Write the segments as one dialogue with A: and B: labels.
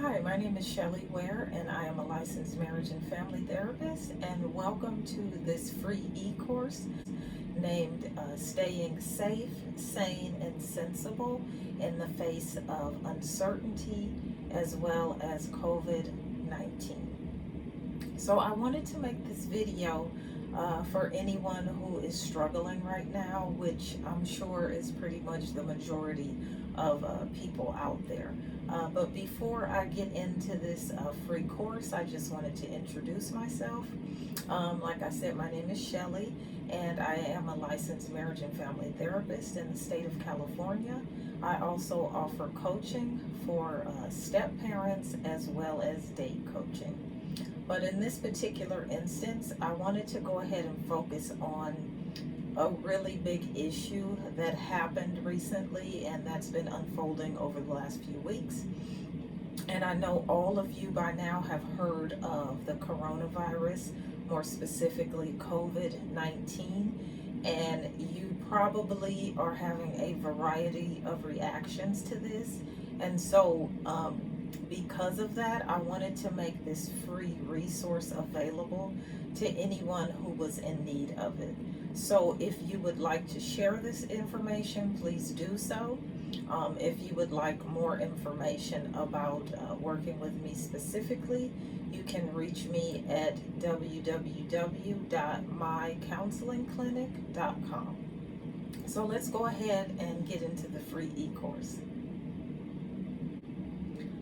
A: Hi, my name is Shelley Ware, and I am a licensed marriage and family therapist. And welcome to this free e-course named Staying Safe, Sane, and Sensible in the Face of Uncertainty as well as COVID-19. So I wanted to make this video for anyone who is struggling right now, which I'm sure is pretty much the majority of people out there. But before I get into this free course, I just wanted to introduce myself. Like I said, my name is Shelley, and I am a licensed marriage and family therapist in the state of California. I also offer coaching for step parents as well as date coaching. But in this particular instance, I wanted to go ahead and focus on a really big issue that happened recently and that's been unfolding over the last few weeks. And I know all of you by now have heard of the coronavirus, more specifically COVID-19, and you probably are having a variety of reactions to this. And so because of that, I wanted to make this free resource available to anyone who was in need of it. So if you would like to share this information, please do so. If you would like more information about working with me specifically, you can reach me at www.mycounselingclinic.com. So let's go ahead and get into the free e-course.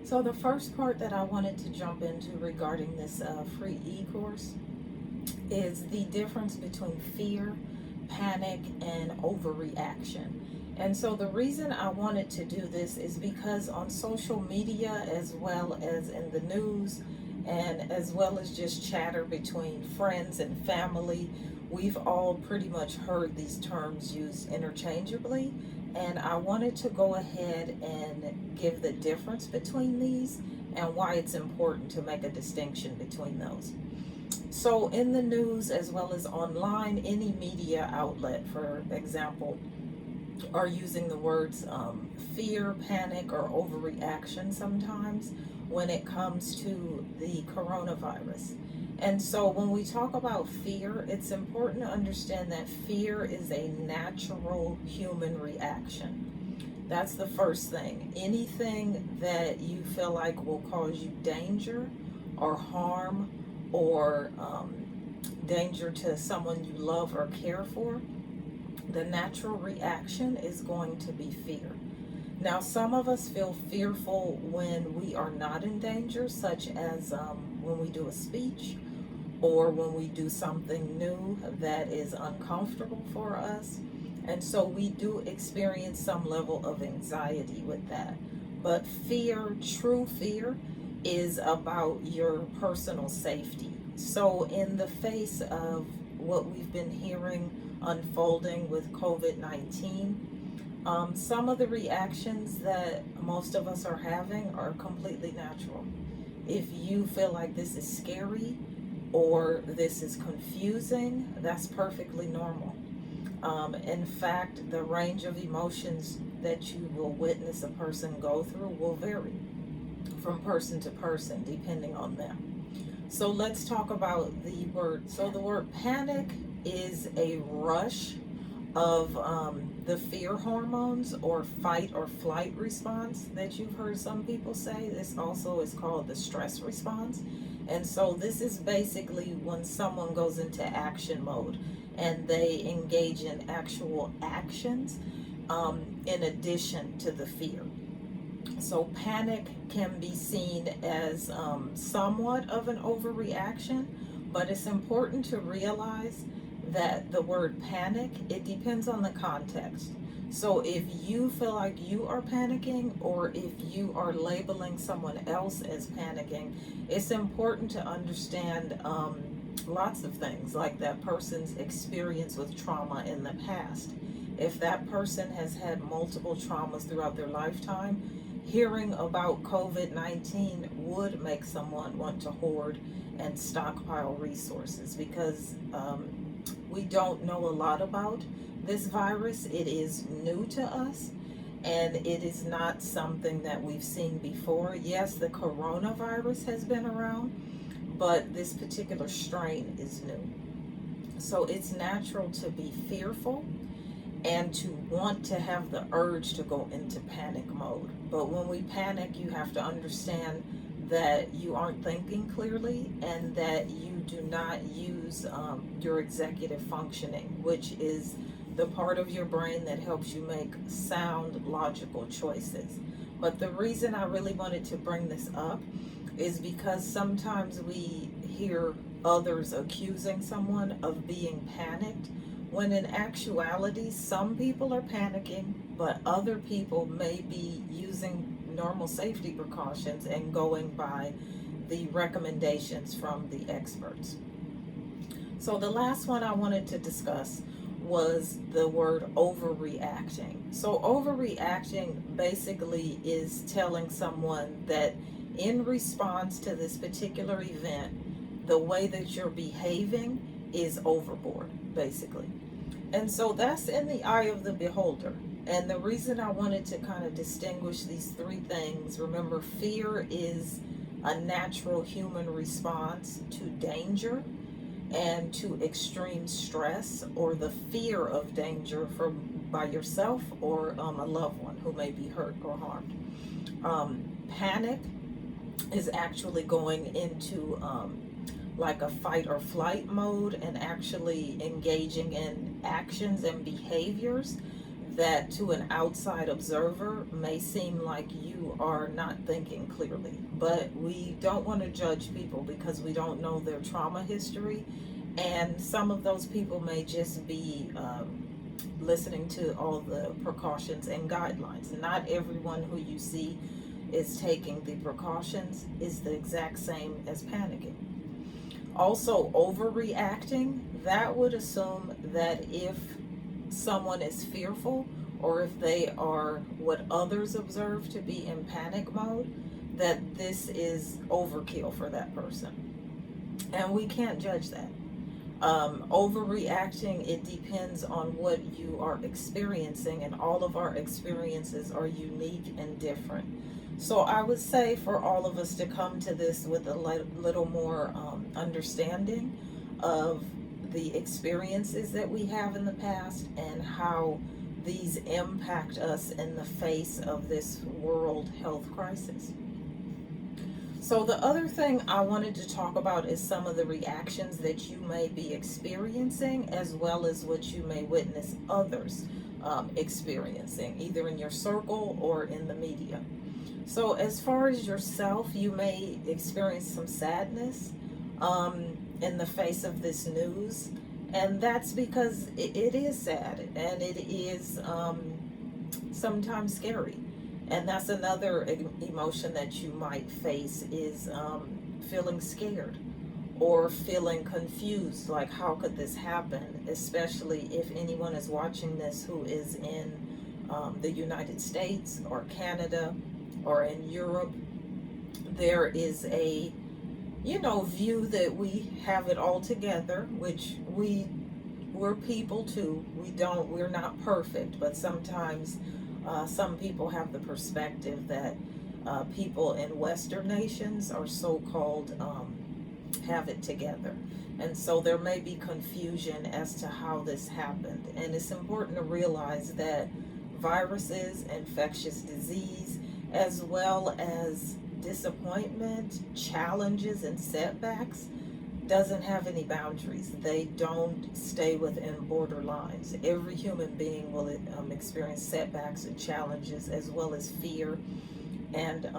A: So the first part that I wanted to jump into regarding this free e-course is the difference between fear, panic, and overreaction. And so the reason I wanted to do this is because on social media, as well as in the news, and as well as just chatter between friends and family, we've all pretty much heard these terms used interchangeably. And I wanted to go ahead and give the difference between these and why it's important to make a distinction between those. So in the news as well as online, any media outlet, for example, are using the words fear, panic, or overreaction sometimes when it comes to the coronavirus. And so when we talk about fear, it's important to understand that fear is a natural human reaction. That's the first thing. Anything that you feel like will cause you danger or harm or danger to someone you love or care for, the natural reaction is going to be fear. Now, some of us feel fearful when we are not in danger, such as when we do a speech or when we do something new that is uncomfortable for us. And so we do experience some level of anxiety with that. But fear, true fear, is about your personal safety. So in the face of what we've been hearing unfolding with COVID-19, some of the reactions that most of us are having are completely natural. If you feel like this is scary or this is confusing, that's perfectly normal. In fact, the range of emotions that you will witness a person go through will vary from person to person depending on them. So let's talk about the word. So the word panic is a rush of the fear hormones or fight or flight response that you've heard some people say. This also is called the stress response. And so this is basically when someone goes into action mode and they engage in actual actions in addition to the fear. So panic can be seen as somewhat of an overreaction, but it's important to realize that the word panic, it depends on the context. So if you feel like you are panicking or if you are labeling someone else as panicking, it's important to understand lots of things, like that person's experience with trauma in the past. If that person has had multiple traumas throughout their lifetime, hearing about COVID-19 would make someone want to hoard and stockpile resources because we don't know a lot about this virus. It is new to us, and it is not something that we've seen before. Yes, the coronavirus has been around, but this particular strain is new. So it's natural to be fearful and to want to have the urge to go into panic mode. But when we panic, you have to understand that you aren't thinking clearly and that you do not use your executive functioning, which is the part of your brain that helps you make sound, logical choices. But the reason I really wanted to bring this up is because sometimes we hear others accusing someone of being panicked, when in actuality, some people are panicking, but other people may be using normal safety precautions and going by the recommendations from the experts. So the last one I wanted to discuss was the word overreacting. So overreacting basically is telling someone that in response to this particular event, the way that you're behaving is overboard, basically. And so that's in the eye of the beholder. And the reason I wanted to kind of distinguish these three things, remember, fear is a natural human response to danger and to extreme stress or the fear of danger from by yourself or a loved one who may be hurt or harmed. Panic is actually going into like a fight or flight mode and actually engaging in actions and behaviors that to an outside observer may seem like you are not thinking clearly. But we don't want to judge people because we don't know their trauma history, and some of those people may just be listening to all the precautions and guidelines. Not everyone who you see is taking the precautions is the exact same as panicking. Also, overreacting, that would assume that if someone is fearful or if they are what others observe to be in panic mode, that this is overkill for that person. And we can't judge that. Overreacting, it depends on what you are experiencing, and all of our experiences are unique and different. So I would say for all of us to come to this with a little more understanding of the experiences that we have in the past and how these impact us in the face of this world health crisis. So the other thing I wanted to talk about is some of the reactions that you may be experiencing, as well as what you may witness others experiencing, either in your circle or in the media. So as far as yourself, you may experience some sadness in the face of this news. And that's because it is sad and it is sometimes scary. And that's another emotion that you might face is feeling scared or feeling confused, like how could this happen, especially if anyone is watching this who is in the United States or Canada or in Europe. There is a view that we have it all together, which we're people too. We're not perfect, but sometimes some people have the perspective that people in Western nations are so-called have it together. And so there may be confusion as to how this happened. And it's important to realize that viruses, infectious disease, as well as disappointment, challenges, and setbacks doesn't have any boundaries. They don't stay within border lines. Every human being will experience setbacks and challenges, as well as fear and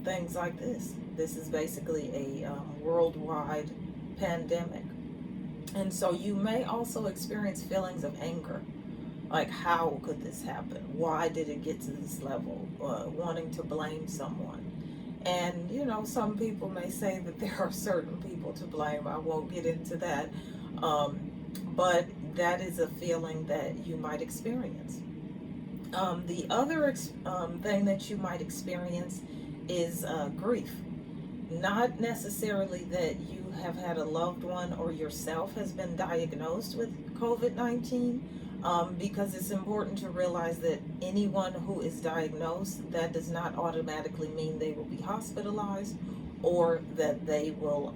A: things like this. This is basically a worldwide pandemic. And so you may also experience feelings of anger. Like, how could this happen? Why did it get to this level? Wanting to blame someone. And, some people may say that there are certain people to blame. I won't get into that. But that is a feeling that you might experience. The other thing that you might experience is grief. Not necessarily that you have had a loved one or yourself has been diagnosed with COVID-19, because it's important to realize that anyone who is diagnosed, that does not automatically mean they will be hospitalized or that they will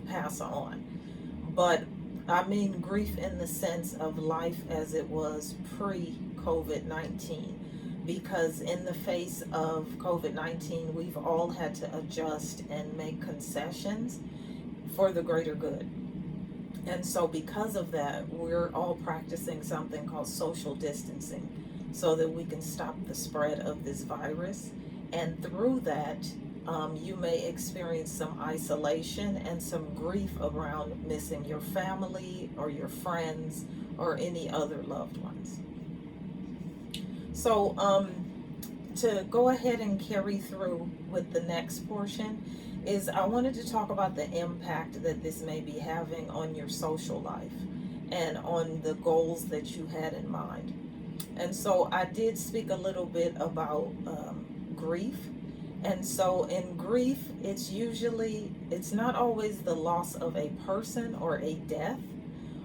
A: pass on. But I mean grief in the sense of life as it was pre-COVID-19. Because in the face of COVID-19, we've all had to adjust and make concessions for the greater good. And so, because of that, we're all practicing something called social distancing so that we can stop the spread of this virus. And through that, you may experience some isolation and some grief around missing your family or your friends or any other loved ones. So, to go ahead and carry through with the next portion, is I wanted to talk about the impact that this may be having on your social life and on the goals that you had in mind. And so I did speak a little bit about grief. And so in grief, it's not always the loss of a person or a death,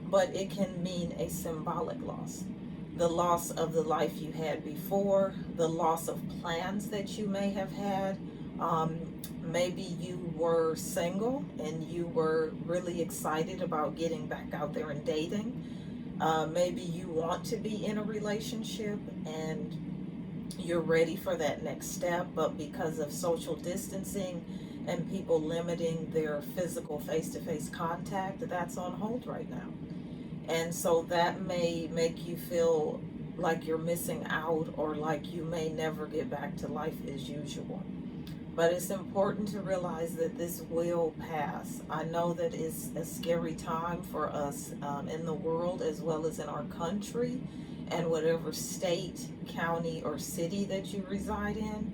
A: but it can mean a symbolic loss. The loss of the life you had before, the loss of plans that you may have had. Maybe you were single and you were really excited about getting back out there and dating. Maybe you want to be in a relationship and you're ready for that next step, but because of social distancing and people limiting their physical face-to-face contact, that's on hold right now. And so that may make you feel like you're missing out or like you may never get back to life as usual. But it's important to realize that this will pass. I know that it's a scary time for us in the world as well as in our country and whatever state, county, or city that you reside in,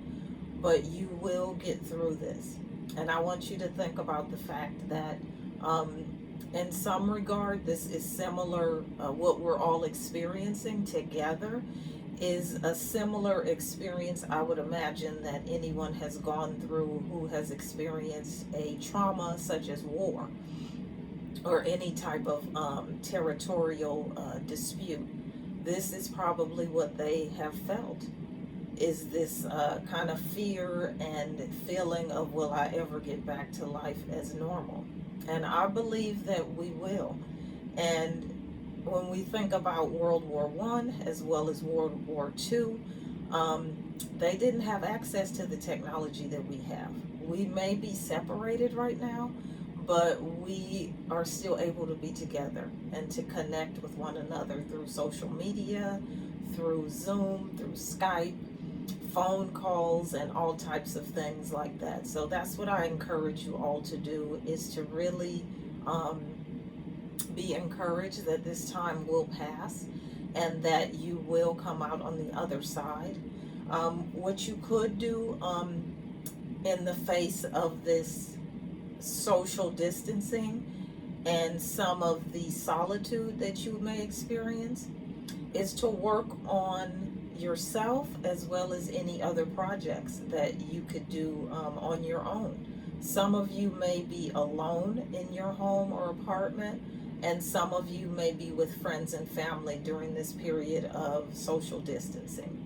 A: but you will get through this. And I want you to think about the fact that in some regard, this is similar, what we're all experiencing together is a similar experience, I would imagine, that anyone has gone through who has experienced a trauma such as war or any type of territorial dispute. This is probably what they have felt, is this kind of fear and feeling of, will I ever get back to life as normal? And I believe that we will. And when we think about World War One as well as World War Two, they didn't have access to the technology that we have. We may be separated right now, but we are still able to be together and to connect with one another through social media, through Zoom, through Skype, phone calls, and all types of things like that. So that's what I encourage you all to do, is to really be encouraged that this time will pass and that you will come out on the other side. What you could do in the face of this social distancing and some of the solitude that you may experience is to work on yourself as well as any other projects that you could do on your own. Some of you may be alone in your home or apartment, and some of you may be with friends and family during this period of social distancing.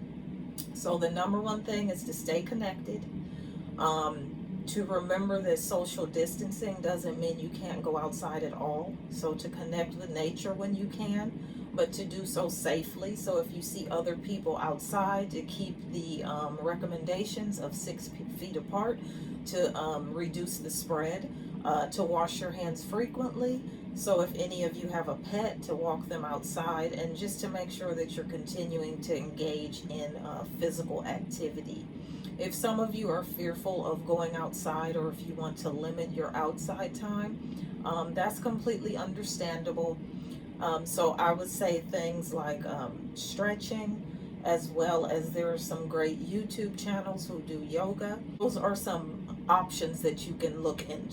A: So the number one thing is to stay connected. To remember that social distancing doesn't mean you can't go outside at all. So to connect with nature when you can, but to do so safely. So if you see other people outside, to keep the recommendations of 6 feet apart to reduce the spread, to wash your hands frequently. So if any of you have a pet, to walk them outside, and just to make sure that you're continuing to engage in physical activity. If some of you are fearful of going outside, or if you want to limit your outside time, that's completely understandable. So I would say things like stretching, as well as there are some great YouTube channels who do yoga. Those are some options that you can look into.